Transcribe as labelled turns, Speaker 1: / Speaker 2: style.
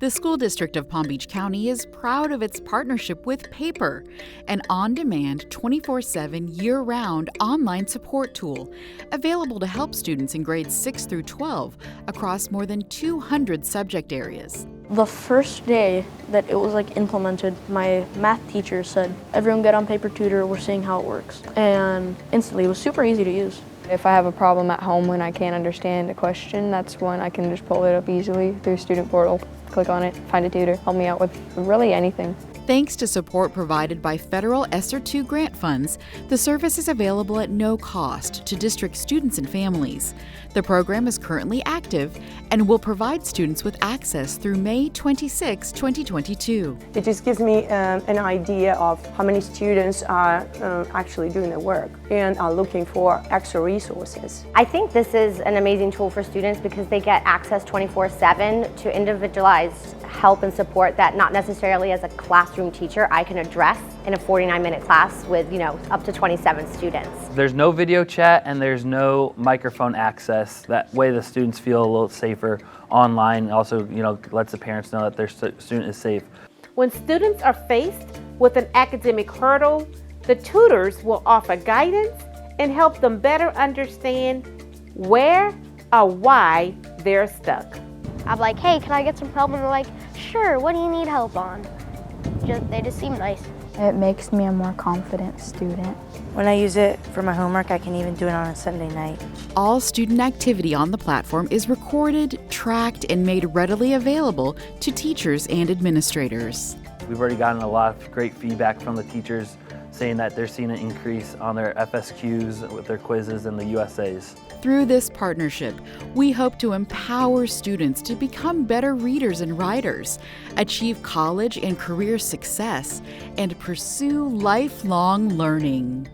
Speaker 1: The School District of Palm Beach County is proud of its partnership with Paper, an on-demand, 24/7, year-round online support tool available to help students in grades 6 through 12 across more than 200 subject areas.
Speaker 2: The first day that it was implemented, my math teacher said, "Everyone get on Paper Tutor, we're seeing how it works." And instantly, it was super easy to use.
Speaker 3: If I have a problem at home when I can't understand a question, that's when I can just pull it up easily through Student Portal, click on it, find a tutor, help me out with really anything.
Speaker 1: Thanks to support provided by federal ESSER II grant funds, the service is available at no cost to district students and families. The program is currently active and will provide students with access through May 26, 2022.
Speaker 4: It just gives me an idea of how many students are actually doing the work and are looking for extra resources.
Speaker 5: I think this is an amazing tool for students because they get access 24/7 to individualized help and support that not necessarily as a classroom teacher I can address in a 49-minute class with, up to 27 students.
Speaker 6: There's no video chat and there's no microphone access. That way the students feel a little safer online. Also, lets the parents know that their student is safe.
Speaker 7: When students are faced with an academic hurdle, the tutors will offer guidance and help them better understand where or why they're stuck.
Speaker 8: I'm like, "Hey, can I get some help?" And they're like, "Sure, what do you need help on?" They just seem nice.
Speaker 9: It makes me a more confident student.
Speaker 10: When I use it for my homework, I can even do it on a Sunday night.
Speaker 1: All student activity on the platform is recorded, tracked, and made readily available to teachers and administrators.
Speaker 6: We've already gotten a lot of great feedback from the teachers saying that they're seeing an increase on their FSQs with their quizzes and the USAs.
Speaker 1: Through this partnership, we hope to empower students to become better readers and writers, achieve college and career success, and pursue lifelong learning.